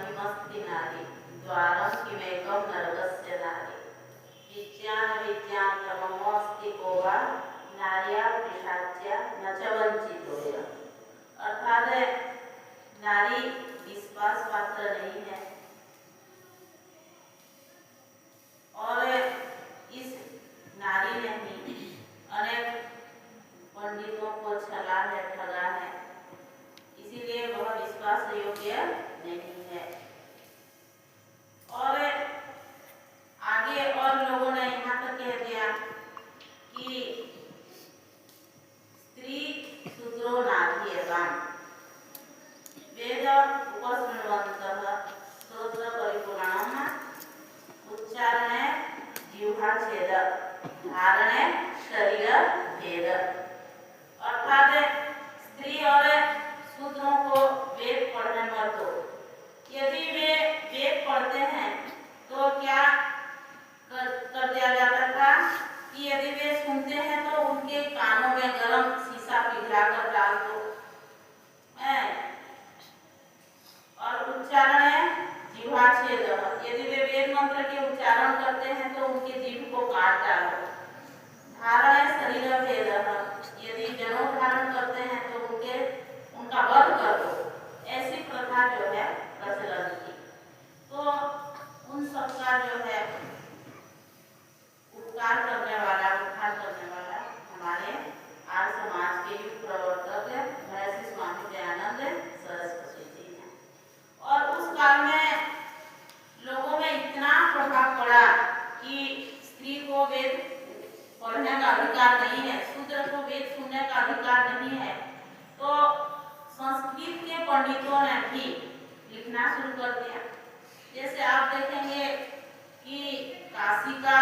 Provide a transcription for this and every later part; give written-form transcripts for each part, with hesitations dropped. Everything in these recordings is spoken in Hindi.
महिमस्ति नारी द्वारं किमेकं नरकस्य नारी विज्ञान विज्ञानतमोऽस्ति को वा नार्या पिशाच्या न च वंचितोय। अर्थात नारी विश्वास पात्र नहीं है और इस नारी ने ही अनेक पंडितों को छला है, ठगा है, इसीलिए वह विश्वास योग्य नहीं है। और आगे और लोगों ने यहाँ तक कह दिया कि स्त्री शूद्रो नाधियताम् वेद उपशृण्वन्तः स्तोत्र परिपूर्णम् उच्चारणे जिह्वाच्छेद धारणे शरीर भेद। अर्थात स्त्री और शूद्रों को वेद पढ़ने मत दो। यदि वे वेद पढ़ते हैं तो क्या कर दिया जाता था कि यदि वे सुनते हैं तो उनके कानों में गरम शीशा पिघलाकर डाल दो। और उच्चारण जिह्वाच्छेद, यदि वे वेद मंत्र के उच्चारण करते हैं तो उनके जीभ को काट डालो। धारण शरीर भेद, यदि जनेऊ धारण करते हैं तो उनका वध कर दो। ऐसी प्रथा जो है प्रचलन की। तो उन सबका जो है उपकार करने वाला, उद्धार करने वाला हमारे आज समाज के युग प्रवर्तक महर्षि स्वामी दयानंद सरस्वती जी हैं। और उस काल में लोगों में इतना प्रभाव पड़ा कि स्त्री को वेद पढ़ने का अधिकार नहीं है, शूद्र को वेद सुनने का अधिकार नहीं है। तो संस्कृत के पंडितों ने भी लिखना शुरू कर दिया। जैसे आप देखेंगे कि काशिका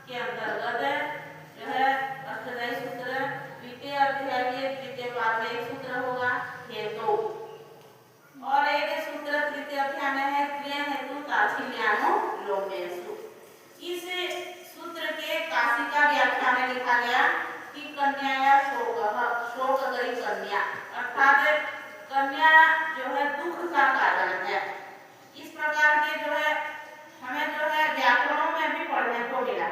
के अंतर्गत जो है अष्टाध्यायी सूत्र, द्वितीय अध्याय के तृतीय पाद में एक सूत्र होगा हेतु, और एक सूत्र तृतीय अध्याय में है क्रिया हेतु ताच्छिल्यानो लोमेषु। इस सूत्र के काशिका व्याख्या में लिखा गया कि कन्या शोक करी कन्या, अर्थात कन्या जो है दुख का कारण है। इस प्रकार के जो है हमें जो है व्याकरणों में भी पढ़ने को मिला,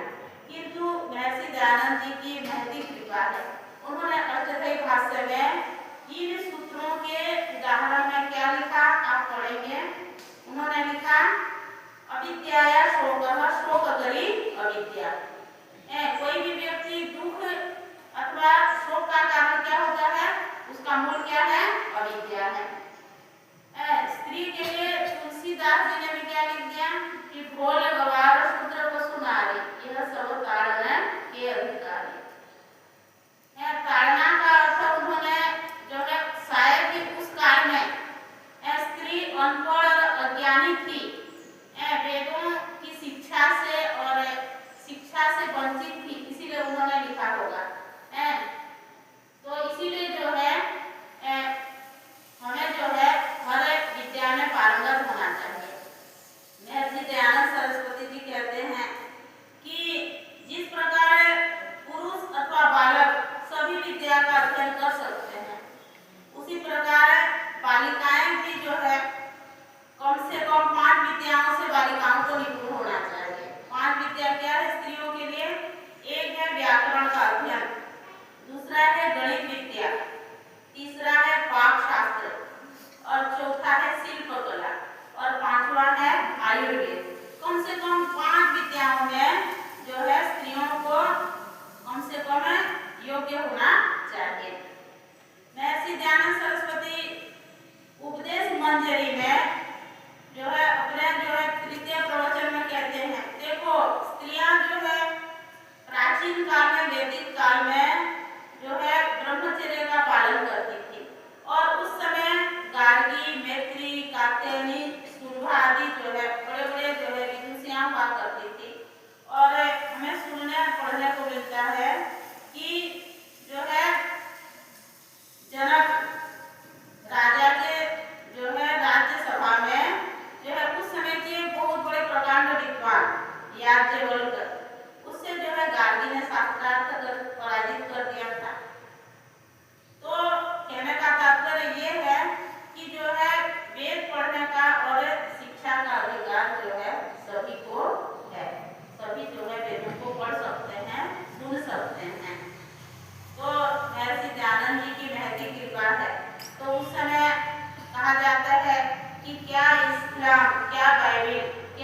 किंतु महर्षि दयानंद जी की महती कृपा है। उन्होंने अष्टाध्यायी भाष्य में इन सूत्रों के उदाहरण में क्या लिखा आप पढ़ेंगे। उन्होंने लिखा अविद्याया शोकः शोक करी अविद्या। कोई भी व्यक्ति दुख अथवा शोक का कारण क्या होता है, उसका मूल क्या है, अविद्या है। स्त्री के लिए तुलसीदास जी ने भी क्या लिख दिया कि ढोल गवार शूद्र को सुनारी, यह सब ताड़ना के अधिकारी। ताड़ना का अर्थ उन्होंने जो है शायद कि उस काल में स्त्री अनपढ़ और अज्ञानी थी, वेदों की शिक्षा से और शिक्षा से वंचित थी, इसीलिए उन्होंने लिखा होगा। तो इसीलिए जो है हमें जो है हर विद्या में पारंगत होना चाहिए। महर्षि दयानंद सरस्वती जी कहते हैं कि जिस प्रकार पुरुष अथवा बालक सभी विद्या का अध्ययन कर सकते हैं, उसी प्रकार बालिकाएं भी जो है कम से कम 5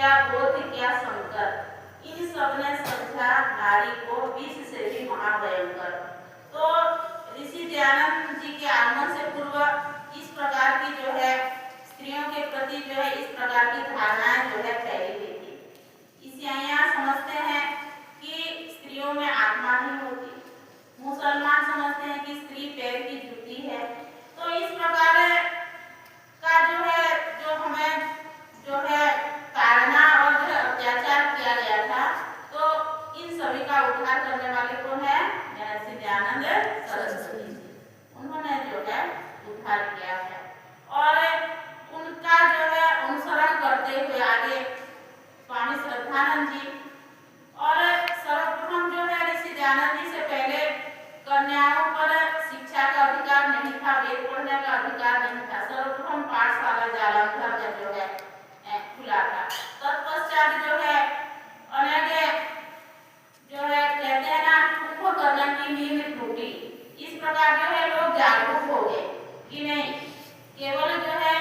क्या क्रोध क्या संकट, इन सब ने समझा नारी को विष से भी महाभयंकर। तो ऋषि दयानंद जी के आगमन से पूर्व इस प्रकार की जो है स्त्रियों के प्रति जो है इस प्रकार की धारणाएं जो है फैली हुई थी। ईसाइयाँ समझते हैं कि स्त्रियों में आत्मा नहीं होती, मुसलमान समझते हैं कि स्त्री पैर की जूती है। तो इस प्रकार का जो हमें जो है ताड़ना और जो अत्याचार किया गया था, तो इन सभी का उद्धार करने वाले कौन है? महर्षि दयानंद सरस्वती जी। उन्होंने जो है उद्धार किया है और उनका जो है अनुसरण करते हुए आगे स्वामी श्रद्धानंद जी और सर्वप्रथम जो है ऋषि दयानंद जी से पहले कन्याओं पर शिक्षा का अधिकार नहीं था, वेद पढ़ने का अधिकार नहीं था। सर्वप्रथम पाठशाला जालंधर में जो है खुला था। तत्पश्चात जो है अनेक जो है कहते हैं ना कुंभ करने की नींद टूटी। इस प्रकार जो है लोग जागरूक हो गए कि नहीं केवल जो है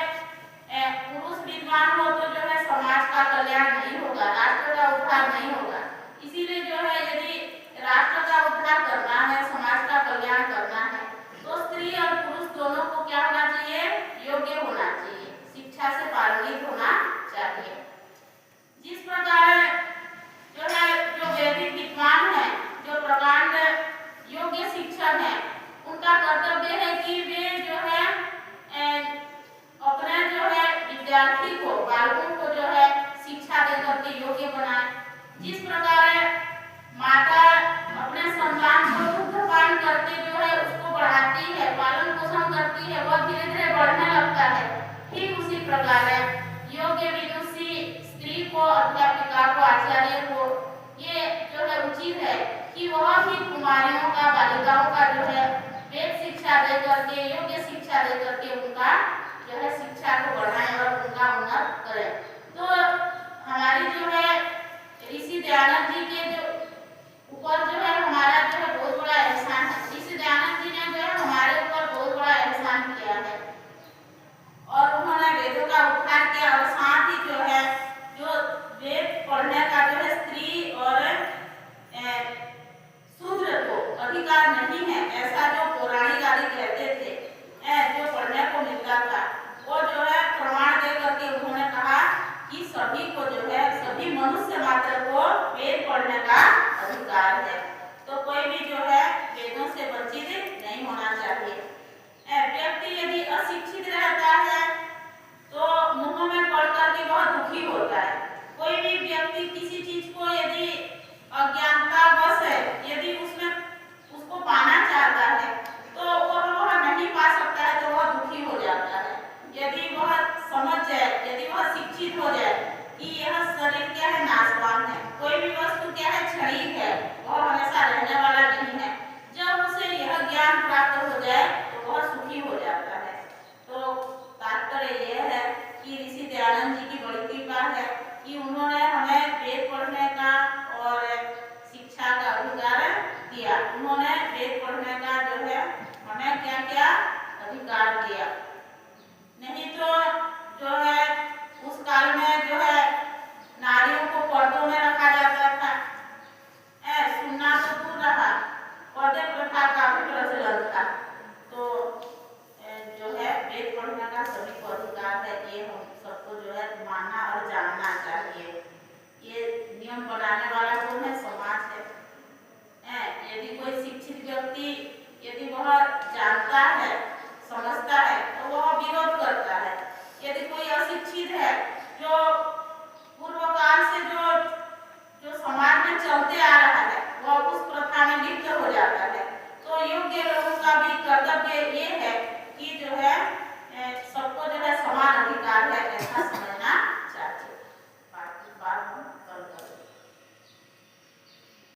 पुरुष विद्वान हो तो जो है समाज का कल्याण नहीं होगा, राष्ट्र का उद्धार नहीं होगा। इसीलिए जो है यदि राष्ट्र का उद्धार करना है, समाज का कल्याण करना है, तो स्त्री और पुरुष दोनों को क्या होना चाहिए? योग्य होना चाहिए, शिक्षा से पारंगत होना चाहिए। जिस प्रकार जो वैदिक विद्वान है, जो प्रकांड योग्य शिक्षक है, उनका कर्तव्य है कि वे जो है अपने जो है विद्यार्थी को, बालकों को जो है शिक्षा देकर के योग्य बनाए। जिस प्रकार माता अपने संतान को दुग्धपान करके जो है उसको बढ़ाती है, पालन पोषण करती है, वह धीरे धीरे बढ़ने लगता है। ठीक उसी प्रकार योग्य विदुषी स्त्री को, अध्यापिका को, आचार्य को ये जो है उचित है कि वह भी कुमारियों का, बालिकाओं का जो है वेद शिक्षा दे करके, योग्य शिक्षा दे करके उनका जो है शिक्षा को बढ़ाएं और उनका उन्नत करें। तो हमारी जो है ऋषि दयानंद जी के जो ऊपर जो है हमारा जो है बहुत बड़ा एहसान है। ऋषि दयानंद जी ने जो है हमारे ऊपर बहुत बड़ा एहसान किया है और उन्होंने वेदों का उद्धार किया और साथ ही जो है जो वेद पढ़ने का जो है स्त्री और शूद्र को अधिकार नहीं है, ऐसा जो पौराणिक आदि कहते थे, जो पढ़ने को मिलता था, वो जो है प्रमाण दे करके उन्होंने कहा कि सभी को जो है, सभी मनुष्य मात्र को वेद पढ़ने का अधिकार है। तो कोई भी जो है वेदों से वंचित नहीं होना चाहिए। व्यक्ति यदि अशिक्षित रहता है तो मुंह में पढ़ करके बहुत दुखी होता है। कोई भी व्यक्ति किसी चीज को यदि अज्ञानता बस है, यदि उसमें उसको पाना चाहता है तो वह नहीं पा सकता है, तो वह दुखी हो जाता है। यदि वह समझ जाए, यदि वह शिक्षित हो जाए कि यह शरीर क्या है, नाशवान है, कोई भी वस्तु क्या है, क्षणिक है, वह हमेशा रहने वाला नहीं है, जब उसे यह ज्ञान प्राप्त हो जाए तो वह सुखी हो जाता है। तो तात्पर्य यह है कि ऋषि दयानंद जी की बड़ी कृपा है कि उन्होंने हमें वेद पढ़ने का और शिक्षा का अधिकार दिया। उन्होंने वेद पढ़ने का जो है हमें क्या क्या अधिकार दिया। नहीं तो जो है उस काल में जो है नारियों को पर्दों में रखा जाता था। सुनना तो दूर रहा, पर्दे प्रथा का भी प्रचलन था। तो जो है वेद पढ़ने का सभी को अधिकार है, ये हम सबको जो है मानना और जानना चाहिए। ये नियम बनाने वाला कौन है? समाज है। यदि कोई शिक्षित व्यक्ति यदि वह जानता है